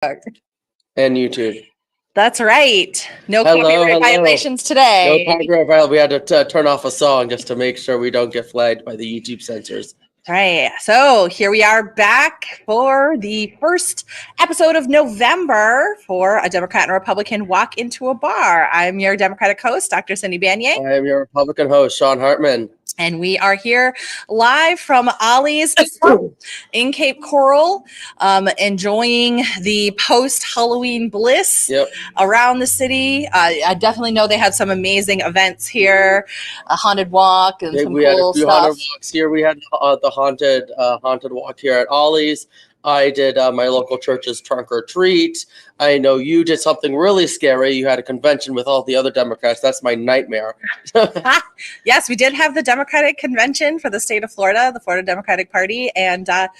And YouTube. That's right. No Hello, copyright violations today. No copyright violation. We had to turn off a song just to make sure we don't get flagged by the YouTube censors. Right. So here we are back for the first episode of November for a Democrat and a Republican walk into a bar. I'm your Democratic host, Dr. Cindy Banyai. I am your Republican host, Sean Hartman. And we are here live from Ollie's in Cape Coral, enjoying the post-Halloween bliss around the city. I definitely know they have some amazing events here, a haunted walk and some we had a few stuff. Haunted walks here. We had the haunted walk here at Ollie's. I did my local church's trunk or treat. I know you did something really scary. You had a convention with all the other Democrats. That's my nightmare. Yes, we did have the Democratic convention for the state of Florida, the Florida Democratic Party, and it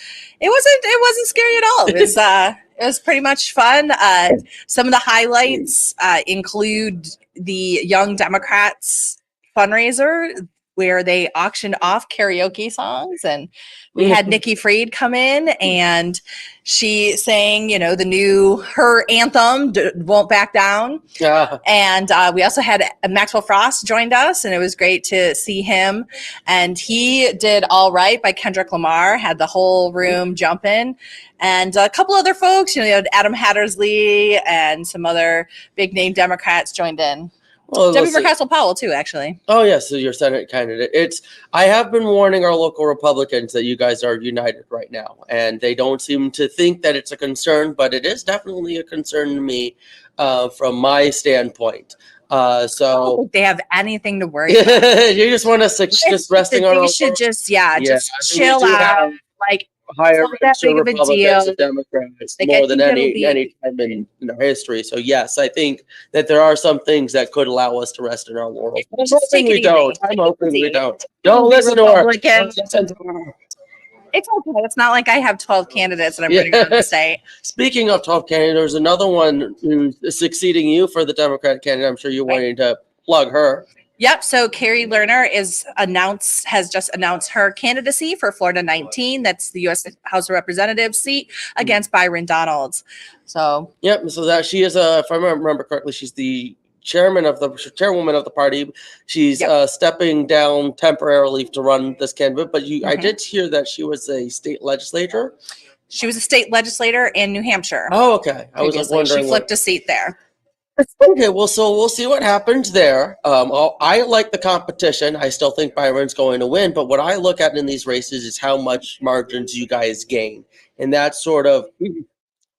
wasn't scary at all. It was pretty much fun. Some of the highlights include the Young Democrats fundraiser, where they auctioned off karaoke songs, and we had Nikki Fried come in and she sang, her anthem, Won't Back Down. Yeah. And we also had Maxwell Frost joined us, and it was great to see him. And he did All Right by Kendrick Lamar, had the whole room jumping. And a couple other folks, Adam Hattersley and some other big name Democrats joined in. Well, Debbie Burkastle-Powell too, actually. Oh yes, so your Senate candidate. I have been warning our local Republicans that you guys are united right now, and they don't seem to think that it's a concern, but it is definitely a concern to me from my standpoint. I don't think they have anything to worry about. You just want us to just resting on. They should just chill out, higher that big of a deal. And Democrats more than any time in history. So yes, I think that there are some things that could allow us to rest in our laurels. I'm hoping we don't. Don't listen to her. It's okay. It's not like I have 12 candidates and I'm running around the state. Speaking of 12 candidates, there's another one who's succeeding you for the Democratic candidate. I'm sure you're wanting to plug her. Yep. So Carrie Lerner has just announced her candidacy for Florida 19. That's the U.S. House of Representatives seat against Byron Donalds. So. Yep. So that she is if I remember correctly, she's the chairwoman of the party. She's stepping down temporarily to run this candidate. But I did hear that she was a state legislator. She was a state legislator in New Hampshire. Oh, okay. I was wondering. She flipped a seat there. Okay, well, so we'll see what happens there. I like the competition. I still think Byron's going to win, but what I look at in these races is how much margins you guys gain. And that's sort of,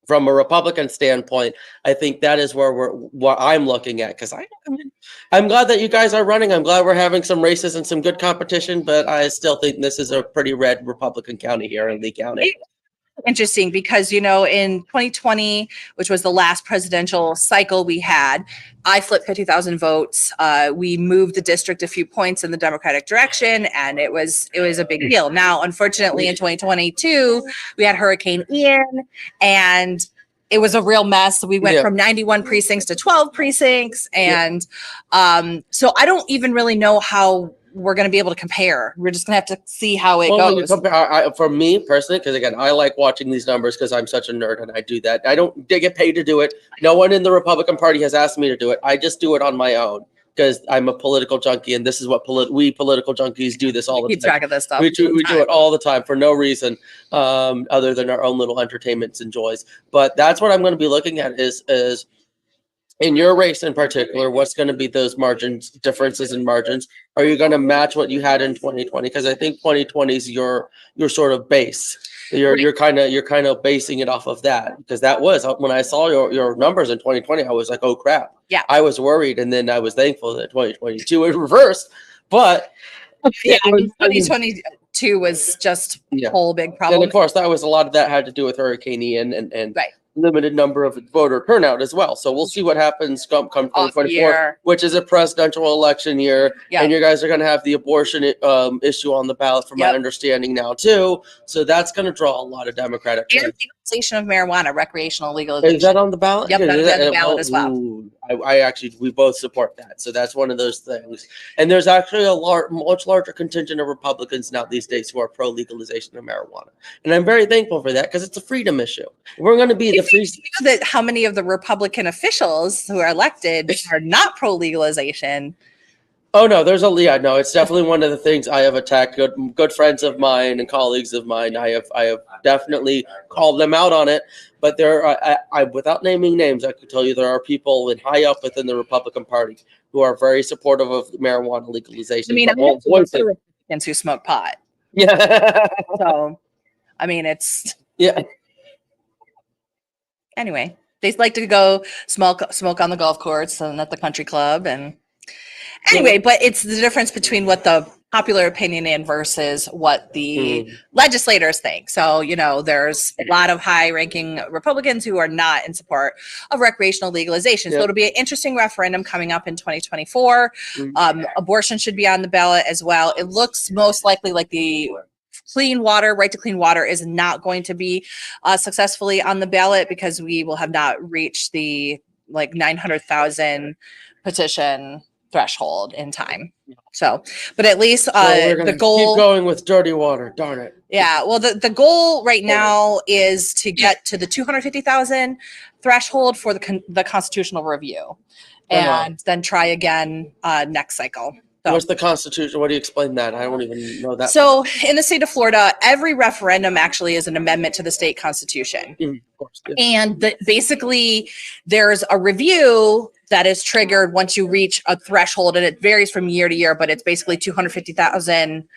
from a Republican standpoint, I think that is what I'm looking at. Because I'm glad that you guys are running. I'm glad we're having some races and some good competition, but I still think this is a pretty red Republican county here in Lee County. Interesting because, in 2020, which was the last presidential cycle we had, I flipped 50,000 votes. We moved the district a few points in the Democratic direction, and it was a big deal. Now, unfortunately, in 2022, we had Hurricane Ian, and it was a real mess. We went from 91 precincts to 12 precincts. And so I don't even really know how we're going to be able to compare. We're just going to have to see how it goes. For me personally, because again, I like watching these numbers because I'm such a nerd and I do that. I don't get paid to do it. No one in the Republican Party has asked me to do it. I just do it on my own because I'm a political junkie, and this is what we political junkies do this all the time. Keep track of this stuff. We do it all the time for no reason other than our own little entertainments and joys. But that's what I'm going to be looking at is in your race in particular, what's going to be those differences in margins? Are you going to match what you had in 2020? Because I think 2020 is your sort of base. You're kind of basing it off of that, because that was when I saw your numbers in 2020, I was like, oh crap. Yeah. I was worried, and then I was thankful that 2022 it reversed. But 2022 was just a whole big problem. And of course, a lot of that had to do with Hurricane Ian and right. Limited number of voter turnout as well. So we'll see what happens come 2024, which is a presidential election year. Yep. And you guys are going to have the abortion issue on the ballot, from my understanding now too. So that's going to draw a lot of Democratic. And legalization of marijuana, recreational legalization. Is that on the ballot? Yep, Good. that's on the ballot as well. Ooh, I actually, we both support that. So that's one of those things. And there's actually a much larger contingent of Republicans now these days who are pro legalization of marijuana. And I'm very thankful for that because it's a freedom issue. We're going to be the free. That how many of the Republican officials who are elected are not pro legalization? Oh no, no, it's definitely one of the things I have attacked good friends of mine and colleagues of mine. I have definitely called them out on it, but there are, I without naming names, I could tell you there are people in high up within the Republican Party who are very supportive of marijuana legalization. I mean, but won't voice it. Republicans who smoke pot. Yeah. So, I mean, it's Yeah. Anyway, they like to go smoke on the golf course and at the country club and. Anyway, but it's the difference between what the popular opinion is versus what the legislators think. So, there's a lot of high-ranking Republicans who are not in support of recreational legalization. So it'll be an interesting referendum coming up in 2024. Abortion should be on the ballot as well. It looks most likely like the clean water, right to clean water is not going to be successfully on the ballot because we will have not reached the 900,000 petition threshold in time. So, but at least the goal, keep going with dirty water. Darn it. Yeah. Well, the goal right now is to get to the 250,000 threshold for the constitutional review, and then try again next cycle. So, what's the Constitution? What do you explain that? I don't even know that. So in the state of Florida, every referendum actually is an amendment to the state constitution. Of course, yeah. And basically there's a review that is triggered once you reach a threshold, and it varies from year to year, but it's basically 250,000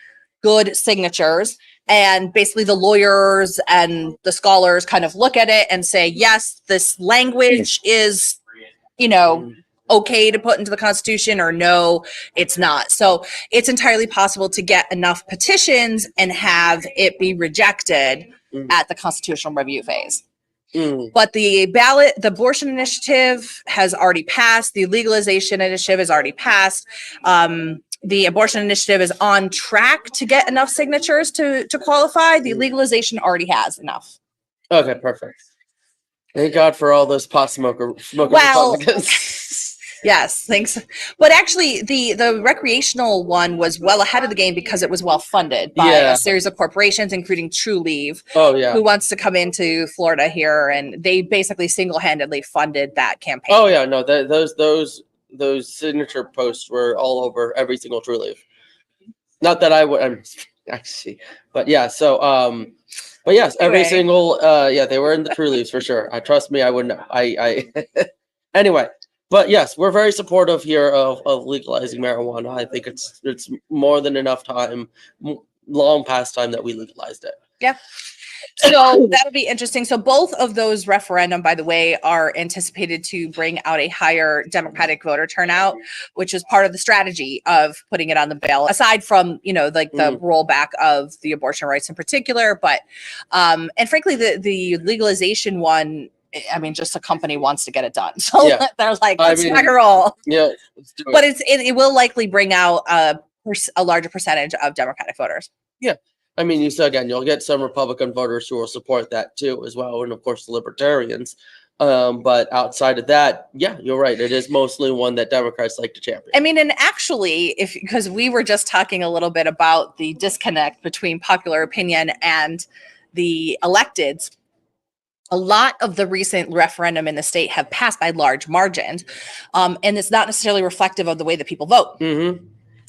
good signatures. And basically the lawyers and the scholars kind of look at it and say, yes, this language is, okay to put into the Constitution, or no, it's not. So it's entirely possible to get enough petitions and have it be rejected at the constitutional review phase. But the abortion initiative has already passed. The legalization initiative has already passed. The abortion initiative is on track to get enough signatures to qualify. The legalization already has enough. Okay, perfect. Thank God for all those pot smoker Republicans. Yes, thanks. But actually, the recreational one was well ahead of the game because it was well funded by a series of corporations, including True Leave, who wants to come into Florida here, and they basically single-handedly funded that campaign. Oh yeah, no, those signature posts were all over every single True Leave. Not that I would, actually, but yeah. So, but yes, every single, they were in the True Leaves for sure. Trust me, I would know. Anyway. But yes, we're very supportive here of legalizing marijuana. I think it's more than enough time, long past time that we legalized it. Yeah. So that'll be interesting. So both of those referendum, by the way, are anticipated to bring out a higher Democratic voter turnout, which is part of the strategy of putting it on the ballot, aside from, the rollback of the abortion rights in particular. But, and frankly, the legalization one, I mean, just a company wants to get it done. So they're like, let's rock and roll. Yeah, let's do it. But it will likely bring out a larger percentage of Democratic voters. Yeah. I mean, you'll get some Republican voters who will support that too, as well. And of course, the Libertarians. But outside of that, yeah, you're right. It is mostly one that Democrats like to champion. I mean, and actually, because we were just talking a little bit about the disconnect between popular opinion and the electeds, a lot of the recent referendum in the state have passed by large margins, and it's not necessarily reflective of the way that people vote.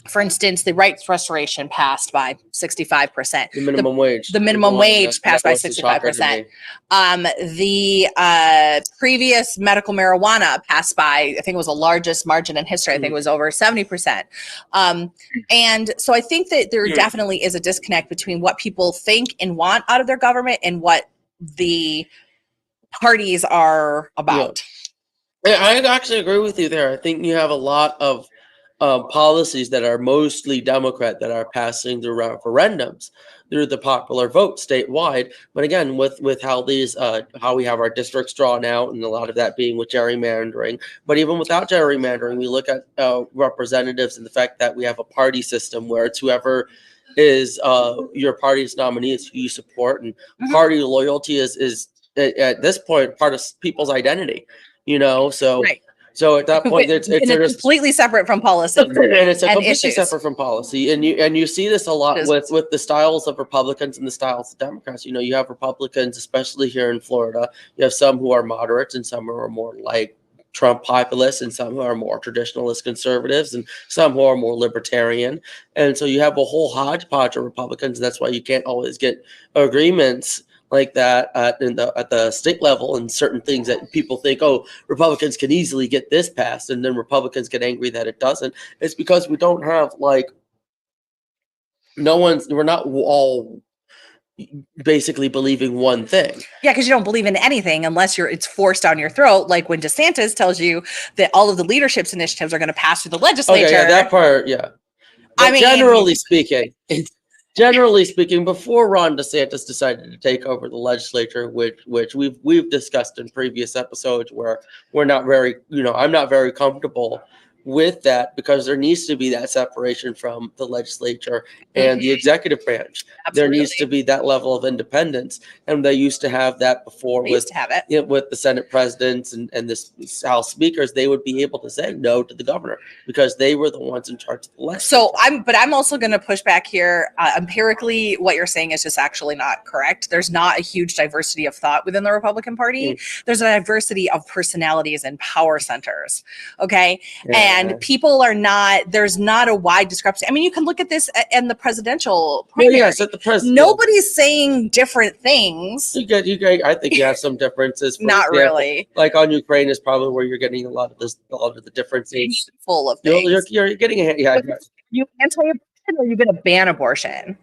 For instance, the rights restoration passed by 65%. The minimum wage. The minimum wage passed by 65%. The previous medical marijuana passed by, I think it was the largest margin in history. I think it was over 70%. And so I think that there definitely is a disconnect between what people think and want out of their government and what the parties are about. Yeah, I actually agree with you there. I think you have a lot of policies that are mostly Democrat that are passing through referendums through the popular vote statewide. But again, with how how we have our districts drawn out, and a lot of that being with gerrymandering. But even without gerrymandering, we look at representatives and the fact that we have a party system where it's whoever is your party's nominee is who you support, and party loyalty is at this point part of people's identity, you know. So Right. so at that point, And it's just completely separate from policy and it's a and completely issues. separate from policy, and you see this a lot It is. with the styles of Republicans and the styles of Democrats. You know, you have Republicans, especially here in Florida. You have some who are moderates and some who are more like Trump populists, and some who are more traditionalist conservatives, and some who are more libertarian. And so you have a whole hodgepodge of Republicans. That's why you can't always get agreements like that at the state level, and certain things that people think, oh, Republicans can easily get this passed, and then Republicans get angry that it doesn't. It's because we don't have like we're not all basically believing one thing. Yeah, because you don't believe in anything unless it's forced down your throat. Like when DeSantis tells you that all of the leadership's initiatives are going to pass through the legislature. Okay, yeah, that part, yeah. But generally speaking, before Ron DeSantis decided to take over the legislature, which we've discussed in previous episodes, where we're not very, I'm not very comfortable with that, because there needs to be that separation from the legislature and the executive branch. Absolutely. There needs to be that level of independence, and they used to have that before with the Senate presidents and the House speakers. They would be able to say no to the governor because they were the ones in charge of the legislature. So I'm also going to push back here. Empirically, what you're saying is just actually not correct. There's not a huge diversity of thought within the Republican Party. There's a diversity of personalities and power centers. Okay. Yeah. And people are not, there's not a wide discrepancy. I mean, you can look at this in the presidential primary. Yes, at the president. Nobody's saying different things. I think you have some differences. Not example, really. Like on Ukraine is probably where you're getting a lot of the differences. Full of things. You're getting You anti-abortion, or you're going to ban abortion?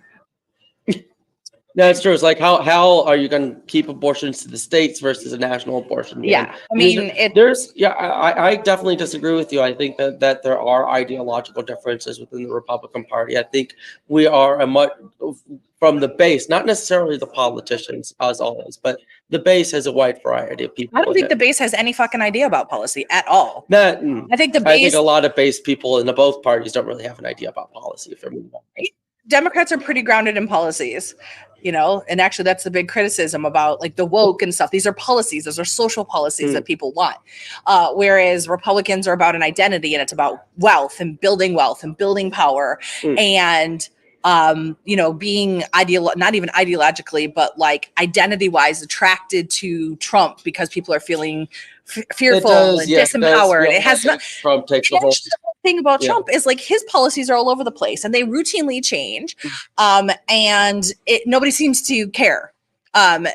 No, it's true. It's like how are you going to keep abortions to the states versus a national abortion ban? Yeah, I mean, I definitely disagree with you. I think that there are ideological differences within the Republican Party. I think we are from the base, not necessarily the politicians as always, but the base has a wide variety of people. I don't think the base has any fucking idea about policy at all. I think a lot of base people in both parties don't really have an idea about policy. Democrats are pretty grounded in policies, and actually that's the big criticism about like the woke and stuff. These are policies. Those are social policies that people want. Whereas Republicans are about an identity, and it's about wealth and building power and, being not even ideologically, but like identity wise attracted to Trump because people are feeling fearful and disempowered. It has not. Trump takes the whole thing about Trump is like his policies are all over the place and they routinely change, and nobody seems to care.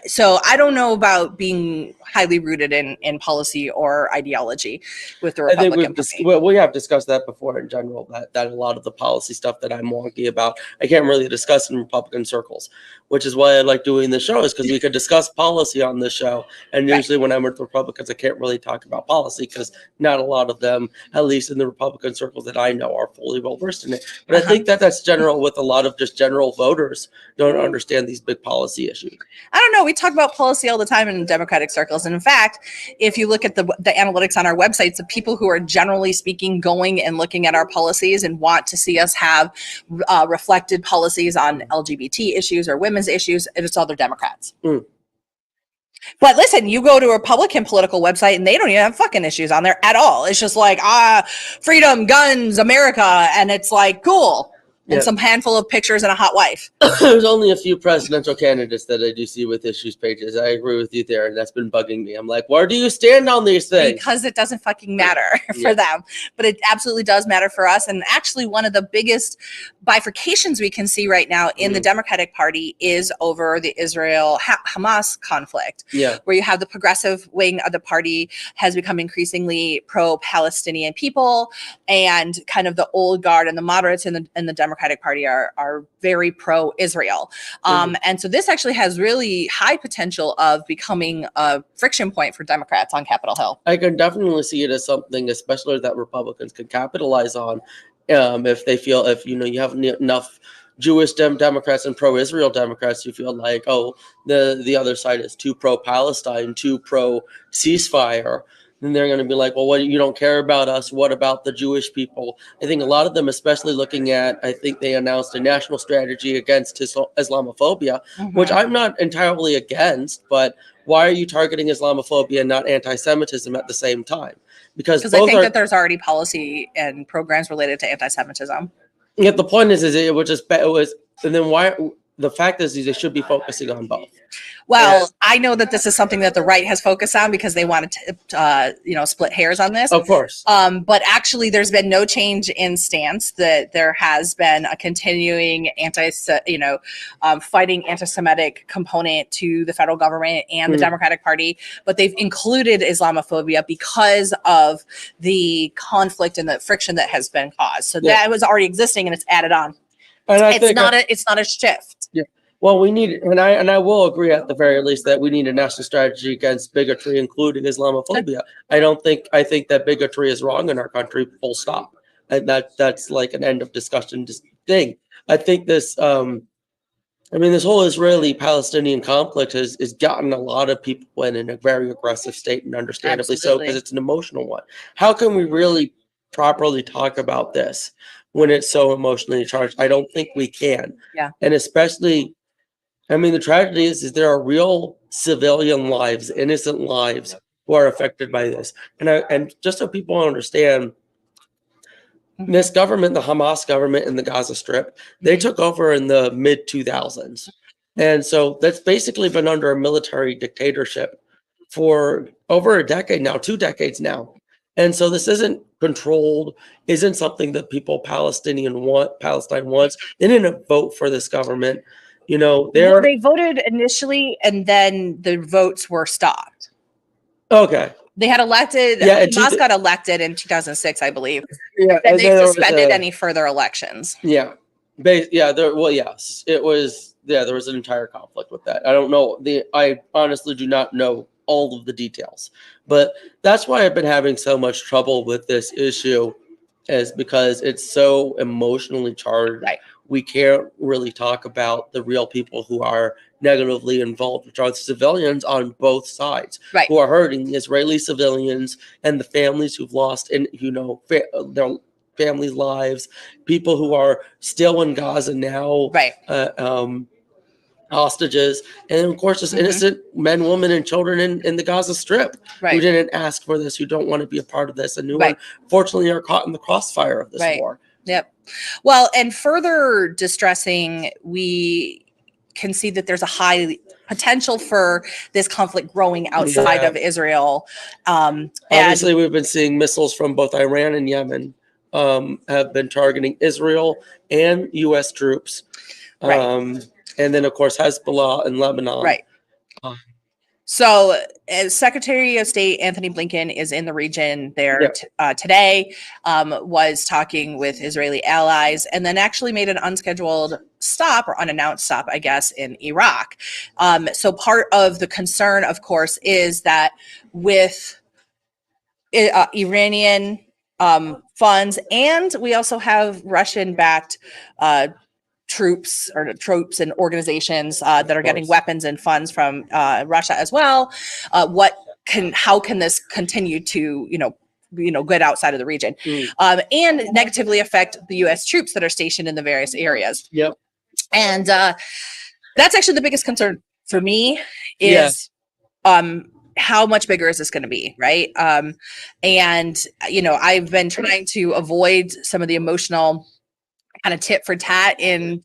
So I don't know about being highly rooted in policy or ideology with the Republican Party. We have discussed that before in general, that a lot of the policy stuff that I'm wonky about, I can't really discuss in Republican circles, which is why I like doing the show, is because we could discuss policy on this show. And usually when I'm with Republicans, I can't really talk about policy because not a lot of them, at least in the Republican circles that I know, are fully well versed in it. But I think that's general with a lot of just general voters don't understand these big policy issues. I don't know. We talk about policy all the time in Democratic circles. And in fact, if you look at the analytics on our websites, the people who are generally speaking going and looking at our policies and want to see us have reflected policies on LGBT issues or women's issues, it's other Democrats. But listen, you go to a Republican political website and they don't even have fucking issues on there at all. It's just like, freedom, guns, America. And it's like, cool. And some handful of pictures and a hot wife. There's only a few presidential candidates that I do see with issues pages. I agree with you there, and that's been bugging me. I'm like, where do you stand on these things? Because it doesn't fucking matter for them, but it absolutely does matter for us. And actually, one of the biggest bifurcations we can see right now in the Democratic Party is over the Israel-Hamas conflict, where you have the progressive wing of the party has become increasingly pro-Palestinian people, and kind of the old guard and the moderates in the Democratic Party are very pro-Israel. And so this actually has really high potential of becoming a friction point for Democrats on Capitol Hill. I can definitely see it as something, especially that Republicans could capitalize on, if they feel, if you have enough Jewish Democrats and pro-Israel Democrats who feel like, oh, the other side is too pro-Palestine, too pro-ceasefire. Then they're going to be like, well, what, you don't care about us? What about the Jewish people? I think a lot of them, especially looking at, I think they announced a national strategy against Islamophobia, which I'm not entirely against, but why are you targeting Islamophobia and not anti-Semitism at the same time? Because I both think are. that there's already policy and programs related to anti-Semitism. Yeah, the point is it would just it was, and then why? The fact is they should be focusing on both. Well, And, I know that this is something that the right has focused on because they wanted to, split hairs on this. of course. But actually, there's been no change in stance. That there has been a continuing fighting anti-Semitic component to the federal government and the Democratic Party. But they've included Islamophobia because of the conflict and the friction that has been caused. So that was already existing, and it's added on. And it's not a shift. Yeah. Well, we need, and I will agree at the very least that we need a national strategy against bigotry, including Islamophobia. I think that bigotry is wrong in our country, full stop. And that's like an end of discussion thing. I think this, this whole Israeli-Palestinian conflict has gotten a lot of people in a very aggressive state, and understandably so, because it's an emotional one. How can we really properly talk about this when it's so emotionally charged? I don't think we can. Yeah. And especially, the tragedy is there are real civilian lives, innocent lives, who are affected by this. And just so people understand, this government, the Hamas government in the Gaza Strip, they took over in the mid-2000s. And so that's basically been under a military dictatorship for over a decade now, 2 decades now. And so this isn't controlled, isn't something that Palestine wants. They didn't vote for this government. They voted initially, and then the votes were stopped. Okay. They had elected. Yeah, Hamas got elected in 2006, I believe. Yeah, and they suspended any further elections. Yeah. There was an entire conflict with that. I don't know. I honestly do not know all of the details. But that's why I've been having so much trouble with this issue, is because it's so emotionally charged. Right. We can't really talk about the real people who are negatively involved, which are civilians on both sides, right, who are hurting, Israeli civilians and the families who've lost their families' lives, people who are still in Gaza now, right, hostages, and of course just innocent men, women, and children in the Gaza Strip, who didn't ask for this, who don't want to be a part of this, and who unfortunately are caught in the crossfire of this war. Yep. Well, and further distressing, we can see that there's a high potential for this conflict growing outside of Israel. Obviously, we've been seeing missiles from both Iran and Yemen have been targeting Israel and U.S. troops. And then, of course, Hezbollah in Lebanon. Right. So, Secretary of State Anthony Blinken is in the region there today, was talking with Israeli allies, and then actually made an unscheduled stop, or unannounced stop, I guess, in Iraq. So part of the concern, of course, is that with Iranian funds, and we also have Russian-backed troops and organizations that are getting weapons and funds from Russia as well. How can this continue to get outside of the region, and negatively affect the U.S. troops that are stationed in the various areas? Yep. And that's actually the biggest concern for me is how much bigger is this going to be, right? And I've been trying to avoid some of the emotional kind of tit for tat in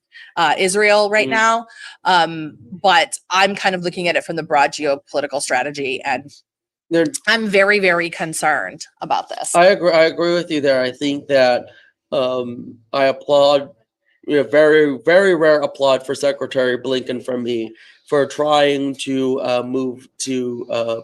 Israel right now. But I'm kind of looking at it from the broad geopolitical strategy, and I'm very, very concerned about this. I agree with you there. I think that I applaud, very, very rare applaud for Secretary Blinken from me for trying to move to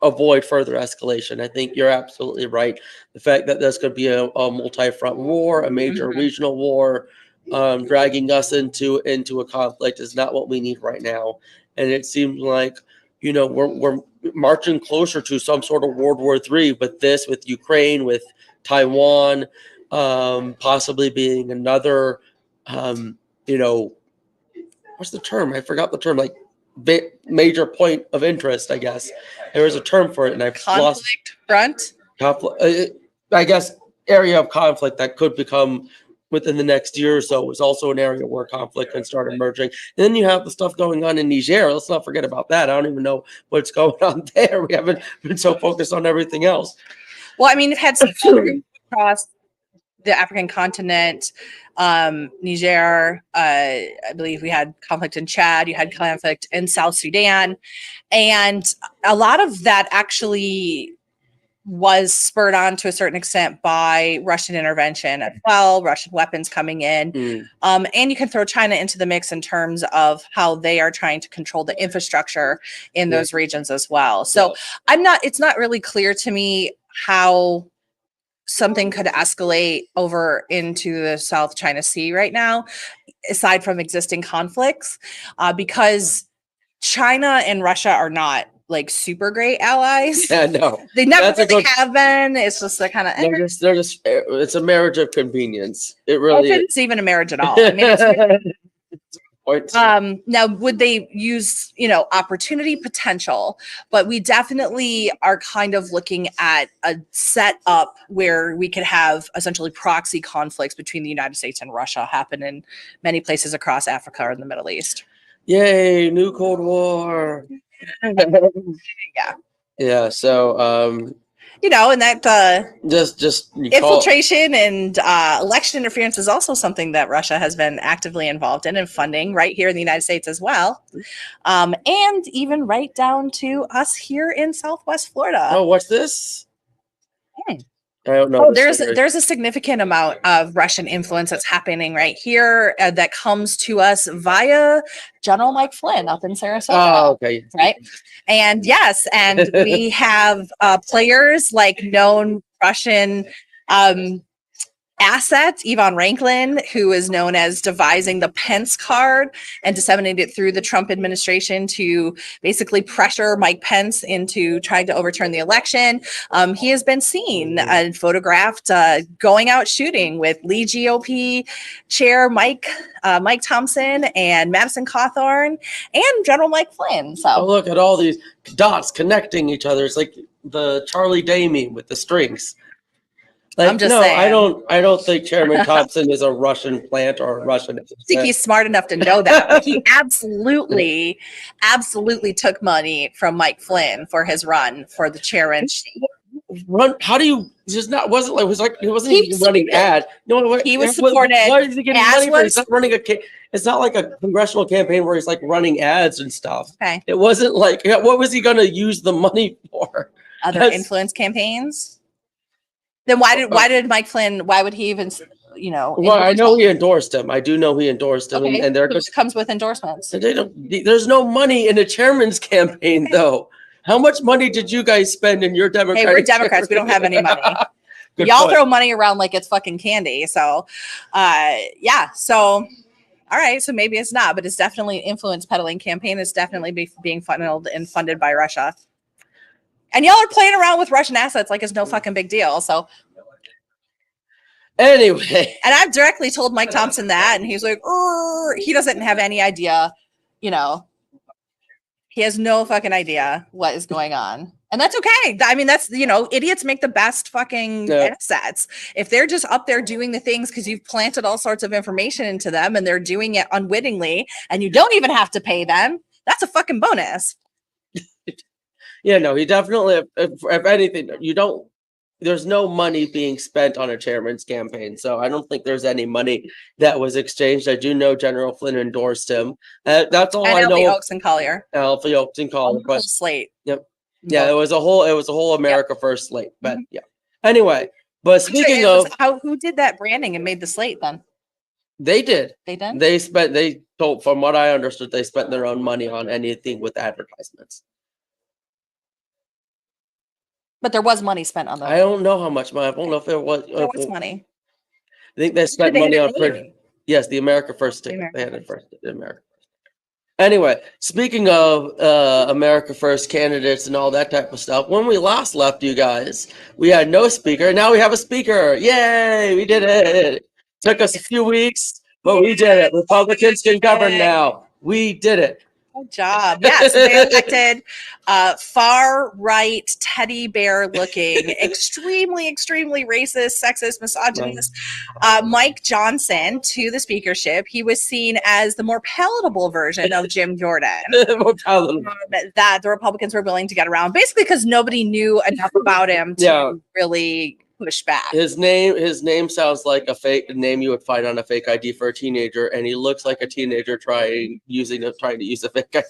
avoid further escalation. I think you're absolutely right. The fact that there's going to be a multi-front war, a major regional war, dragging us into a conflict is not what we need right now. And it seems like, we're marching closer to some sort of World War III, with Ukraine, with Taiwan, possibly being another, what's the term? I forgot the term, like major point of interest, I guess. There was a term for it, and I've conflict front. I guess area of conflict that could become within the next year or so is also an area where conflict can start emerging. And then you have the stuff going on in Niger. Let's not forget about that. I don't even know what's going on there. We haven't been so focused on everything else. Well, I mean, you've had some across the African continent, Niger. I believe we had conflict in Chad. You had conflict in South Sudan, and a lot of that actually was spurred on to a certain extent by Russian intervention as well, Russian weapons coming in. And you can throw China into the mix in terms of how they are trying to control the infrastructure in those regions as well. So it's not really clear to me how something could escalate over into the South China Sea right now, aside from existing conflicts, because China and Russia are not like super great allies. Yeah, no. They never really have been. It's just kind of they're just it's a marriage of convenience. It really it's even a marriage at all. I mean, it's now would they use, opportunity potential, but we definitely are kind of looking at a setup where we could have essentially proxy conflicts between the United States and Russia happen in many places across Africa or in the Middle East. Yay, new Cold War. Yeah. So, and that just infiltration and election interference is also something that Russia has been actively involved in and funding right here in the United States as well, and even right down to us here in Southwest Florida. Oh, what's this? I don't know. Oh, there's a significant amount of Russian influence that's happening right here that comes to us via General Mike Flynn up in Sarasota. Oh, okay. Right. And yes, and we have players like known Russian assets, Yvonne Ranklin, who is known as devising the Pence card and disseminating it through the Trump administration to basically pressure Mike Pence into trying to overturn the election. He has been seen and photographed going out shooting with lead GOP chair Mike Thompson and Madison Cawthorn and General Mike Flynn. So look at all these dots connecting each other. It's like the Charlie Day meme with the strings. I'm just saying. I don't think Chairman Thompson is a Russian plant or a Russian. I think he's smart enough to know that. But he absolutely took money from Mike Flynn for his run for the chairman. Run? How do you? Just not wasn't like he wasn't even running ad. No, he was supported. Why is he getting money for? He's not running it's not like a congressional campaign where he's like running ads and stuff. Okay. It wasn't like what was he going to use the money for? Other influence campaigns. Then why did Mike Flynn? Why would he even? Well, I know he endorsed him. I do know he endorsed him, okay. and there comes with endorsements. There's no money in a chairman's campaign, though. How much money did you guys spend in your Democratic? Hey, we're Democrats. We don't have any money. Y'all throw money around like it's fucking candy. So, yeah. So, all right. So maybe it's not, but it's definitely an influence peddling campaign. It's definitely being funneled and funded by Russia. And y'all are playing around with Russian assets like it's no fucking big deal. So anyway. And I've directly told Mike Thompson that, and he's like, he doesn't have any idea, he has no fucking idea what is going on. And that's okay. I mean, that's, idiots make the best fucking assets. If they're just up there doing the things because you've planted all sorts of information into them and they're doing it unwittingly and you don't even have to pay them, that's a fucking bonus. Yeah, no, he definitely, if anything, there's no money being spent on a chairman's campaign. So I don't think there's any money that was exchanged. I do know General Flynn endorsed him. That's all I know. Alfie Oakes and Collier. Alfie Oakes and Collier. But slate. Yep. Yeah, it was a whole America First slate. But yeah. Anyway, but speaking of who did that branding and made the slate then? They did. They did? They told, from what I understood, they spent their own money on anything with advertisements. But there was money spent on that. I don't know how much money. I don't know if there was money. I think they spent money on print. Yes, the America First ticket. They had it first. The America First. Anyway, speaking of America First candidates and all that type of stuff, when we last left you guys, we had no speaker. Now we have a speaker. Yay! We did it. Took us a few weeks, but we did it. Republicans can govern now. We did it. Good job. Yes, they elected far right, teddy bear looking, extremely, extremely racist, sexist, misogynist Mike Johnson to the speakership. He was seen as the more palatable version of Jim Jordan that the Republicans were willing to get around, basically because nobody knew enough about him to really push back. His name sounds like a fake name you would find on a fake ID for a teenager, and he looks like a teenager trying to use a fake ID.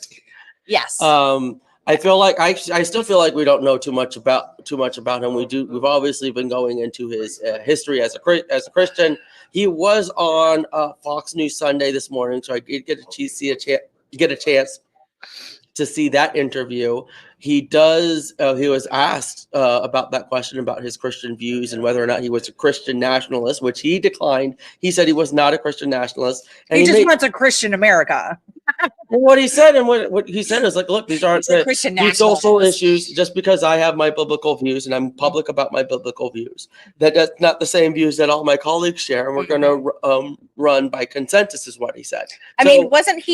Yes. I feel like I still feel like we don't know too much about him. We've obviously been going into his history as a Christian. He was on Fox News Sunday this morning, so I did get a chance to see that interview. He was asked about that question about his Christian views and whether or not he was a Christian nationalist, which he declined. He said he was not a Christian nationalist. And he just wants a Christian America. What he said and what he said is like, look, these aren't these social issues. Just because I have my biblical views and I'm public about my biblical views, that's not the same views that all my colleagues share, and we're going to run by consensus, is what he said. I mean, wasn't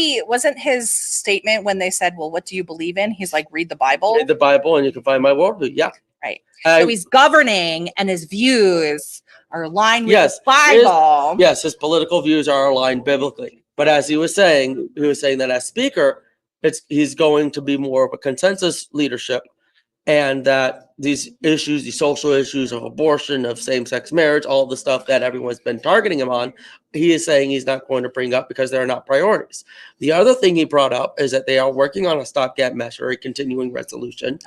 his statement when they said, well, what do you believe in? He's like, read the Bible. Read the Bible and you can find my worldview. Yeah. Right. So he's governing and his views are aligned with the Bible. His political views are aligned biblically. But as he was saying that as speaker, he's going to be more of a consensus leadership, and that these social issues of abortion, of same-sex marriage, all the stuff that everyone's been targeting him on, he is saying he's not going to bring up because they're not priorities. The other thing he brought up is that they are working on a stopgap measure, a continuing resolution,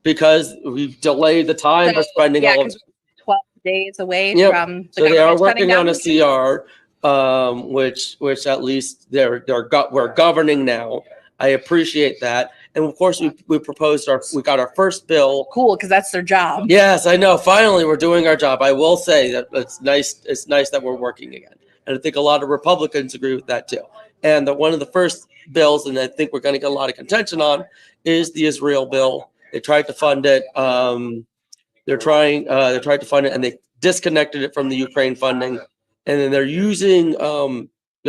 because we've delayed the time for spending all of 12 days away from the so they are working on a CR. Which at least we're governing now. I appreciate that, and of course we got our first bill. Cool, because that's their job. Yes, I know. Finally, we're doing our job. I will say that it's nice. It's nice that we're working again, and I think a lot of Republicans agree with that too. And one of the first bills, and I think we're going to get a lot of contention on, is the Israel bill. They tried to fund it. They tried to fund it, and they disconnected it from the Ukraine funding. And then they're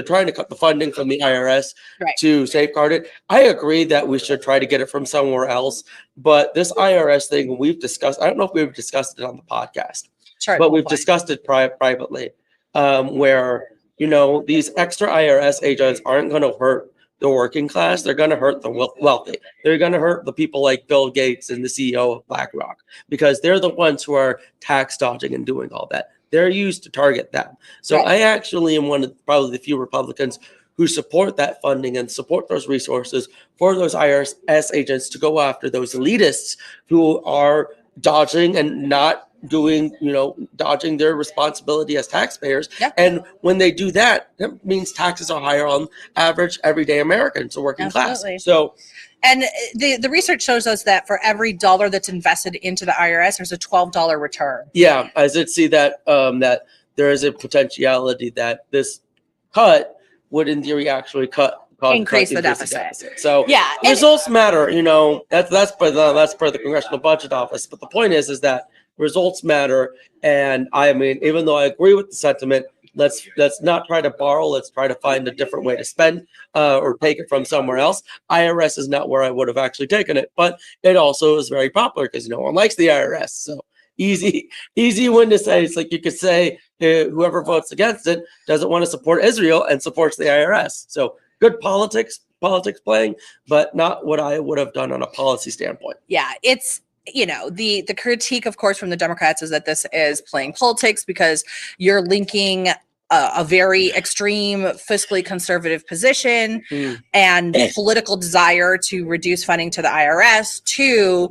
trying to cut the funding from the IRS to safeguard it. I agree that we should try to get it from somewhere else. But this IRS thing we've discussed, I don't know if we've discussed it on the podcast, but we've discussed it privately, where, these extra IRS agents aren't going to hurt the working class. They're going to hurt the wealthy. They're going to hurt the people like Bill Gates and the CEO of BlackRock, because they're the ones who are tax dodging and doing all that. They're used to target them. So I actually am one of probably the few Republicans who support that funding and support those resources for those IRS agents to go after those elitists who are dodging and not doing, dodging their responsibility as taxpayers. And when they do that, that means taxes are higher on average everyday Americans, the working class. So. And the research shows us that for every dollar that's invested into the IRS, there's a $12 return. Yeah, I did see that that there is a potentiality that this cut would, in theory, actually increase the deficit. So results matter. That's per the Congressional Budget Office. But the point is that results matter. And I mean, even though I agree with the sentiment, let's not try to borrow. Let's try to find a different way to spend or take it from somewhere else. IRS is not where I would have actually taken it, but it also is very popular because no one likes the IRS. So easy win to say. It's like you could say whoever votes against it doesn't want to support Israel and supports the IRS. So good politics playing, but not what I would have done on a policy standpoint. Yeah, it's. The critique, of course, from the Democrats is that this is playing politics because you're linking a very extreme fiscally conservative position and political desire to reduce funding to the IRS to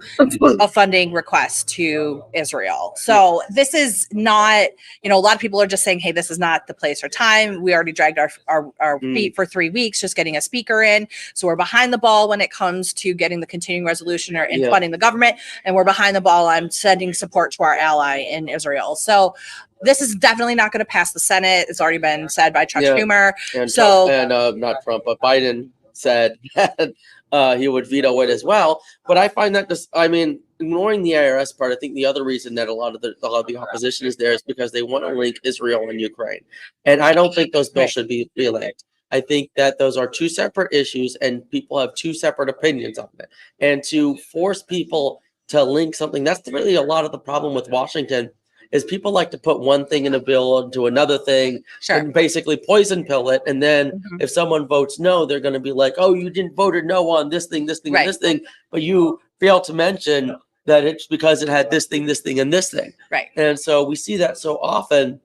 a funding request to Israel. So this is not, a lot of people are just saying, hey, this is not the place or time. We already dragged our feet for 3 weeks just getting a speaker in. So we're behind the ball when it comes to getting the continuing resolution or in funding the government. And we're behind the ball on sending support to our ally in Israel. So this is definitely not going to pass the Senate. It's already been said by Chuck Schumer. And not Trump, but Biden said that he would veto it as well. But I find that ignoring the IRS part, I think the other reason that a lot of the opposition is there is because they want to link Israel and Ukraine. And I don't think those bills should be linked. I think that those are two separate issues and people have two separate opinions on it. And to force people to link something, that's really a lot of the problem with Washington is people like to put one thing in a bill into another thing Sure. and basically poison pill it. And then Mhm. if someone votes no, they're going to be like, oh, you didn't vote no on this thing, this thing, Right. and this thing. But you fail to mention that it's because it had this thing, and this thing. Right. And so we see that so often.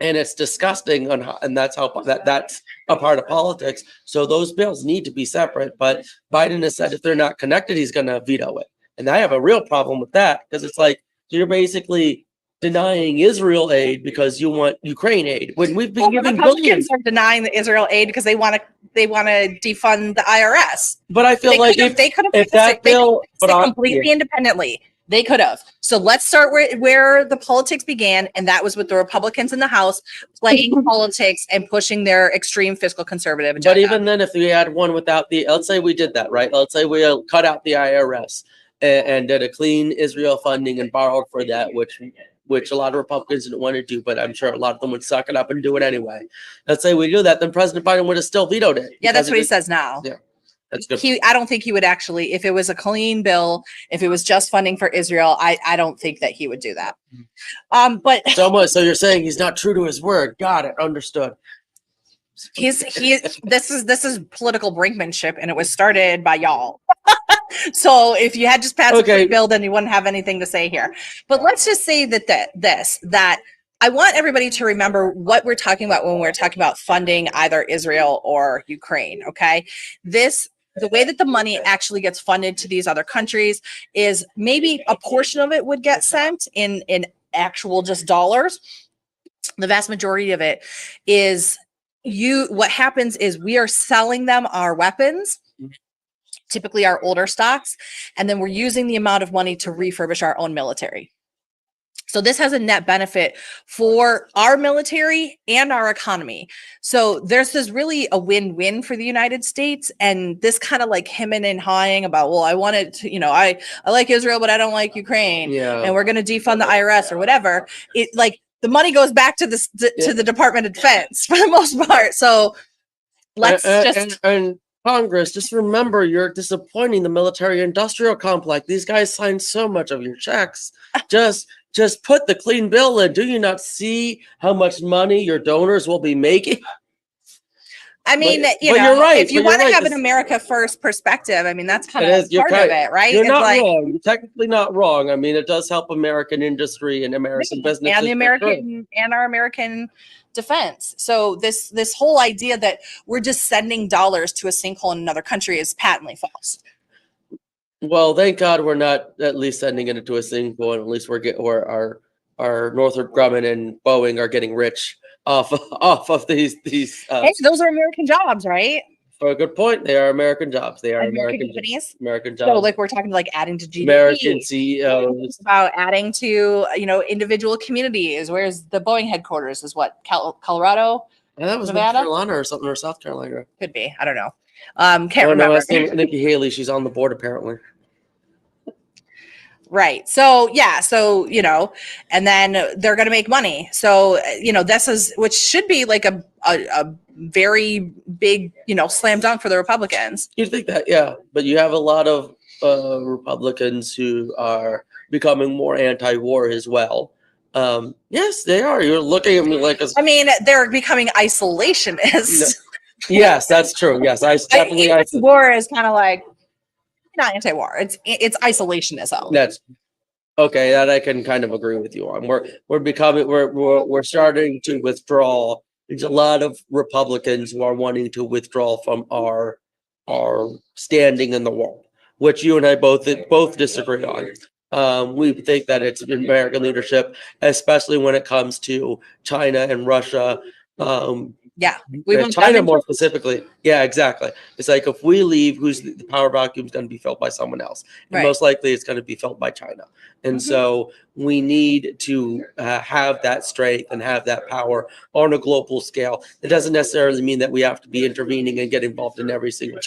And it's disgusting, and that's that's a part of politics. So those bills need to be separate. But Biden has said if they're not connected, he's going to veto it. And I have a real problem with that because it's like you're basically denying Israel aid because you want Ukraine aid when we've been giving billions. Republicans are denying the Israel aid because they want to defund the IRS. But I feel like they could have if that bill, completely independently. They could have. So let's start where the politics began, and that was with the Republicans in the House playing politics and pushing their extreme fiscal conservative agenda. But even then, if we had one without let's say we did that, right? Let's say we cut out the IRS and did a clean Israel funding and borrowed for that, which a lot of Republicans didn't want to do, but I'm sure a lot of them would suck it up and do it anyway. Let's say we do that, then President Biden would have still vetoed it. Yeah, that's what he says now. Yeah. That's good. I don't think he would actually, if it was a clean bill, if it was just funding for Israel, I don't think that he would do that. But so you're saying he's not true to his word. Got it. Understood. This is political brinkmanship, and it was started by y'all. So if you had just passed a bill, then you wouldn't have anything to say here. But let's just say that I want everybody to remember what we're talking about when we're talking about funding either Israel or Ukraine. Okay, the way that the money actually gets funded to these other countries is maybe a portion of it would get sent in actual just dollars. The vast majority of it is what happens is we are selling them our weapons, typically our older stocks, and then we're using the amount of money to refurbish our own military. So this has a net benefit for our military and our economy. So there's really a win-win for the United States. And this kind of like hemming and hawing about, well, I wanted to, I like Israel, but I don't like Ukraine. Yeah. And we're going to defund the IRS or whatever. It like the money goes back to to the Department of Defense for the most part. So let's and Congress, just remember you're disappointing the military industrial complex. These guys signed so much of your checks. Just put the clean bill in. Do you not see how much money your donors will be making? I mean, you're right. If you want to have an America first perspective, I mean, that's kind of part of it, right? You're not wrong. You're technically not wrong. I mean, it does help American industry and American business and our American defense. So this whole idea that we're just sending dollars to a sinkhole in another country is patently false. Well, thank God we're not at least sending it into a sinkhole, and at least our Northrop Grumman and Boeing are getting rich off of these. Hey, those are American jobs, right? For a good point, they are American jobs. They are American companies. American jobs. So, like we're talking like adding to GDP. American CEOs. About adding to individual communities. Where's the Boeing headquarters? Is what Colorado? Yeah, that was Nevada? North Carolina or something, or South Carolina. Could be. I don't know. Can't remember. No, Nikki Haley. She's on the board apparently. Right. So, yeah. So, and then they're going to make money. So, this is, which should be like a very big, slam dunk for the Republicans. You'd think that, yeah. But you have a lot of Republicans who are becoming more anti-war as well. Yes, they are. You're looking at me like I mean, they're becoming isolationists. Yes, that's true. Yes, war is kind of like, not anti-war. It's isolationism. That's okay. That I can kind of agree with you on. We're starting to withdraw. There's a lot of Republicans who are wanting to withdraw from our standing in the world, which you and I both disagree on. We think that it's American leadership, especially when it comes to China and Russia. Yeah, China more specifically. Yeah, exactly. It's like if we leave, the power vacuum is going to be filled by someone else, and most likely it's going to be filled by China. And so we need to have that strength and have that power on a global scale. It doesn't necessarily mean that we have to be intervening and get involved in every single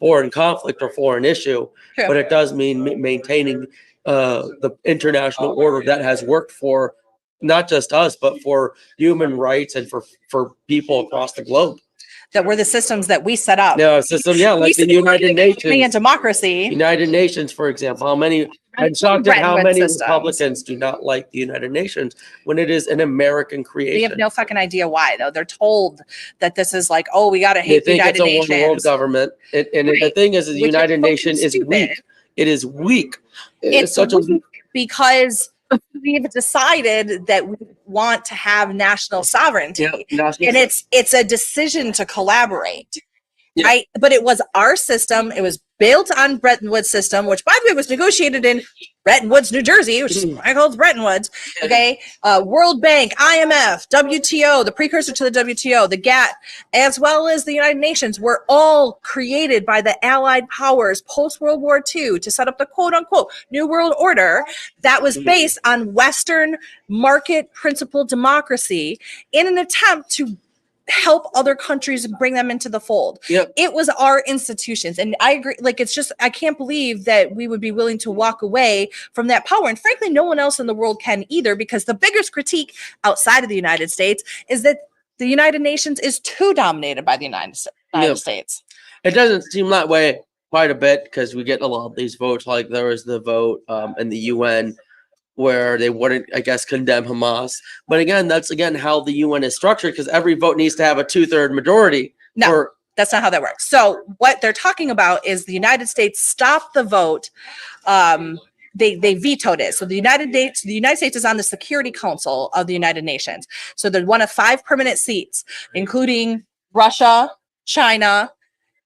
foreign conflict or foreign issue, but it does mean maintaining the international order that has worked for not just us, but for human rights and for people across the globe. that were the systems that we set up. No, system, yeah, like the United A Nations. democracy. United Nations, for example, how many, I'm shocked at how Bretton many Woods systems. Republicans do not like the United Nations when it is an American They creation. have no fucking idea why, though. They're told that this is like, oh, we got to They hate the think it's United a one world Nations. government. And the Right. thing is the Which is United fucking Nation is stupid. weak. It is weak. It's such a weak because we've decided that we want to have national sovereignty. Yeah, And it's a decision to collaborate. Yeah. Right? But it was our system. It was built on Bretton Woods system, which by the way was negotiated in Bretton Woods, New Jersey, which is why I call it Bretton Woods. Okay. World Bank, IMF, WTO, the precursor to the WTO, the GATT, as well as the United Nations were all created by the Allied powers post World War II to set up the quote unquote New World Order that was based on Western market principle democracy in an attempt to help other countries and bring them into the fold. Yep. It was our institutions. And I agree. Like, it's just, I can't believe that we would be willing to walk away from that power. And frankly, no one else in the world can either, because the biggest critique outside of the United States is that the United Nations is too dominated by the United States. It doesn't seem that way quite a bit because we get a lot of these votes. Like there was the vote in the UN where they wouldn't, I guess, condemn Hamas. But again, that's how the UN is structured, because every vote needs to have a 2/3 majority. No, that's not how that works. So what they're talking about is the United States stopped the vote. They vetoed it. So the United States is on the Security Council of the United Nations. So they're one of 5 permanent seats, including Russia, China,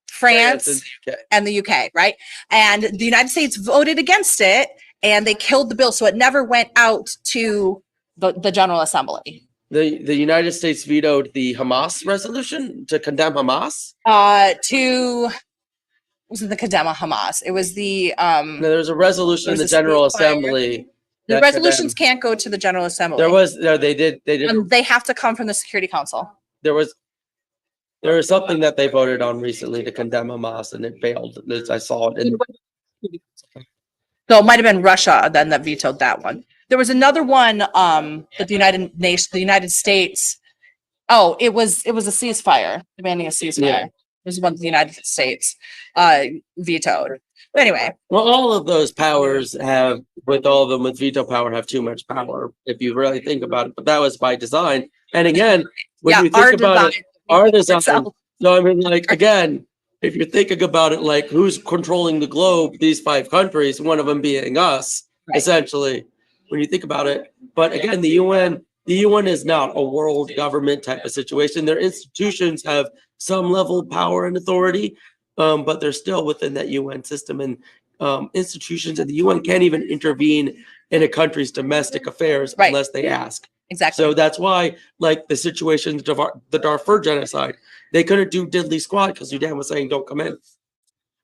France, and the UK, right? And the United States voted against it, and they killed the bill, so it never went out to the General Assembly. The United States vetoed the Hamas resolution to condemn Hamas? Wasn't the condemn Hamas. It was the no, there was a resolution in the General Assembly. The resolutions can't go to the General Assembly. They did. They have to come from the Security Council. There was something that they voted on recently to condemn Hamas, and it failed. I saw it in. So it might have been Russia then that vetoed that one. There was another one that the United States. Oh, it was a ceasefire, demanding a ceasefire. Yeah. It was one the United States vetoed. But anyway. Well, all of those powers with veto power, have too much power, if you really think about it. But that was by design. And again, when you think about it, our design. So I mean, like, again, if you're thinking about it, like, who's controlling the globe, these 5 countries, one of them being us, essentially, when you think about it. But again, the UN is not a world government type of situation. Their institutions have some level of power and authority, but they're still within that UN system. And institutions and the UN can't even intervene in a country's domestic affairs unless they ask. Exactly. So that's why, like, the situation, the Darfur genocide, they couldn't do diddly squat because Sudan was saying, don't come in.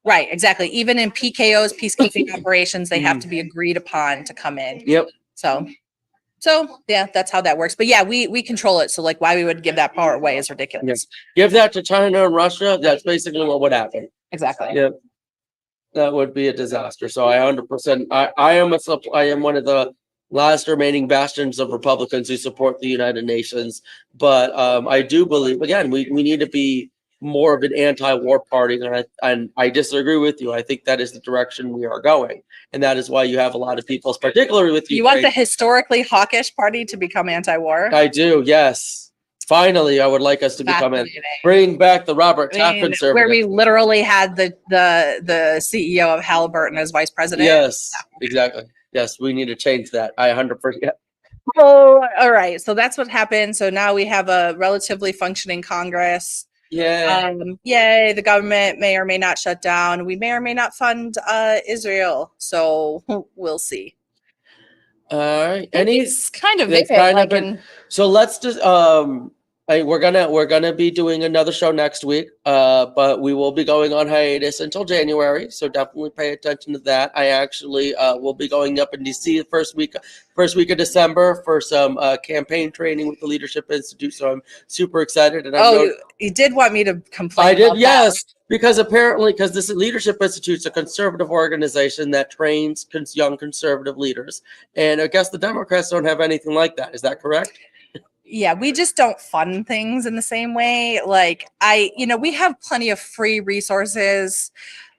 Right, exactly. Even in PKO's, peacekeeping operations, they have to be agreed upon to come in. Yep. So yeah, that's how that works. But yeah, we control it. So like, why we would give that power away is ridiculous. Yeah. Give that to China and Russia. That's basically what would happen. Exactly. Yep. That would be a disaster. So I 100%. I am one of the last remaining bastions of Republicans who support the United Nations. But I do believe, again, we need to be more of an anti-war party, and I disagree with you. I think that is the direction we are going, and that is why you have a lot of people, particularly with you want the historically hawkish party to become anti-war. I do, yes. Finally, I would like us to bring back the Robert Taft conservative, where we literally had the CEO of Halliburton as vice president. Yes, exactly. Yes, we need to change that. I 100%. Oh, all right. So that's what happened. So now we have a relatively functioning Congress. Yeah. Yay, the government may or may not shut down. We may or may not fund Israel. So we'll see. All right. It's kind of so let's just we're gonna be doing another show next week, but we will be going on hiatus until January, so definitely pay attention to that. I actually will be going up in DC the first week of December for some campaign training with the Leadership Institute, so I'm super excited. And you did want me to complain. I did, yes, because this Leadership Institute is a conservative organization that trains young conservative leaders, and I guess the Democrats don't have anything like that. Is that correct? Yeah, we just don't fund things in the same way. Like we have plenty of free resources,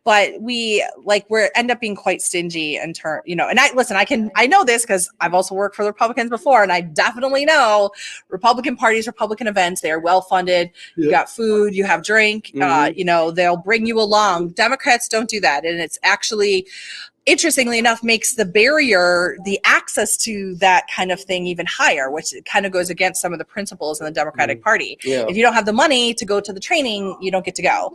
but we're end up being quite stingy in turn, and I know this because I've also worked for the Republicans before, and I definitely know Republican parties, Republican events, they are well funded. You got food, you have drink, they'll bring you along. Democrats don't do that. And it's actually, interestingly enough, makes the access to that kind of thing even higher, which kind of goes against some of the principles in the Democratic Party. Yeah. If you don't have the money to go to the training, you don't get to go.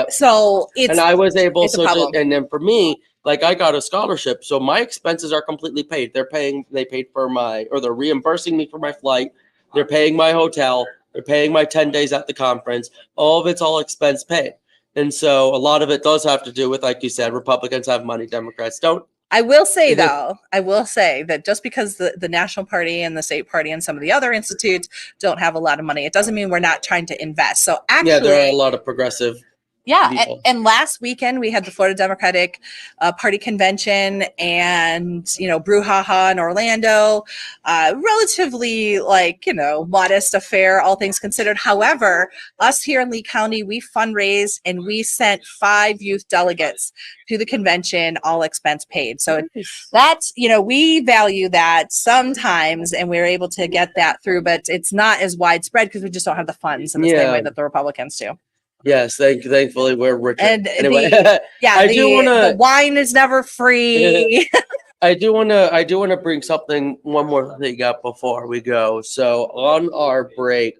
So and I was able it's a problem. and then for me, like I got a scholarship, so my expenses are completely paid. They paid for they're reimbursing me for my flight. They're paying my hotel. They're paying my 10 days at the conference. All of it's all expense paid. And so a lot of it does have to do with, like you said, Republicans have money, Democrats don't. I will say that just because the National Party and the State Party and some of the other institutes don't have a lot of money, it doesn't mean we're not trying to invest. So actually, there are a lot of progressive. Yeah, and last weekend we had the Florida Democratic Party convention, and brouhaha in Orlando, relatively modest affair, all things considered. However, us here in Lee County, we fundraised and we sent 5 youth delegates to the convention, all expense paid. So that's we value that sometimes, and we're able to get that through, but it's not as widespread because we just don't have the funds in the same way that the Republicans do. Yes, thankfully we're richer. And anyway, the wine is never free. I do want to bring one more thing up before we go. So on our break,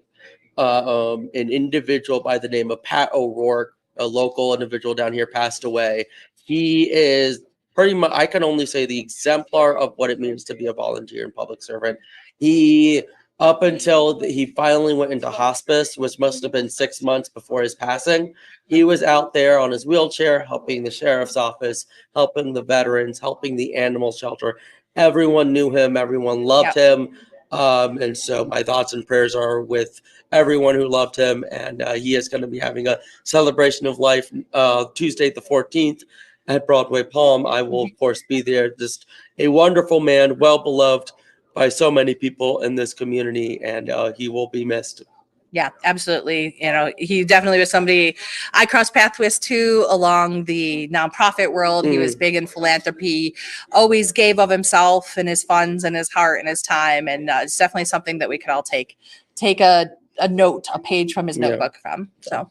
an individual by the name of Pat O'Rourke, a local individual down here, passed away. He is pretty much, I can only say, the exemplar of what it means to be a volunteer and public servant. He, up until he finally went into hospice, which must have been 6 months before his passing, he was out there on his wheelchair, helping the sheriff's office, helping the veterans, helping the animal shelter. Everyone knew him. Everyone loved him. And so my thoughts and prayers are with everyone who loved him. And he is going to be having a celebration of life Tuesday, the 14th at Broadway Palm. I will, of course, be there. Just a wonderful man, well beloved by so many people in this community, and he will be missed. Yeah, absolutely. He definitely was somebody I crossed paths with too along the nonprofit world. He was big in philanthropy, always gave of himself and his funds and his heart and his time. And it's definitely something that we could all take a page from his notebook from. So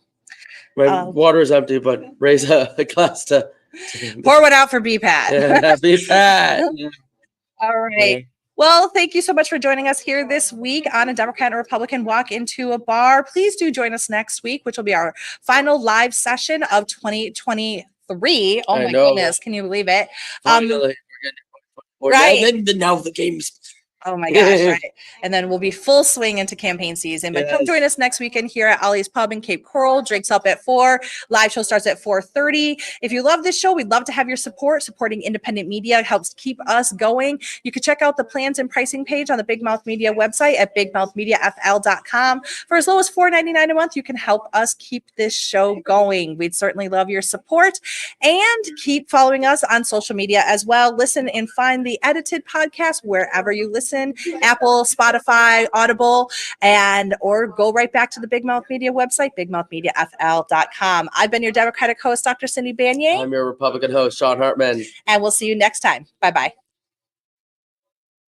my water is empty, but raise a glass to pour one out for BPAT. Yeah, BPAT. All right. Yeah. Well, thank you so much for joining us here this week on A Democrat and Republican Walk into a Bar. Please do join us next week, which will be our final live session of 2023. Oh my goodness, can you believe it? Finally, right. And then now the game's. Oh my gosh, right. And then we'll be full swing into campaign season. But come join us next weekend here at Ollie's Pub in Cape Coral. Drinks up at 4. Live show starts at 4:30. If you love this show, we'd love to have your support. Supporting independent media helps keep us going. You can check out the plans and pricing page on the Big Mouth Media website at bigmouthmediafl.com. For as low as $4.99 a month, you can help us keep this show going. We'd certainly love your support. And keep following us on social media as well. Listen and find the edited podcast wherever you listen. Apple, Spotify, Audible, or go right back to the Big Mouth Media website, bigmouthmediafl.com. I've been your Democratic host, Dr. Cindy Banyai. I'm your Republican host, Sean Hartman. And we'll see you next time. Bye-bye.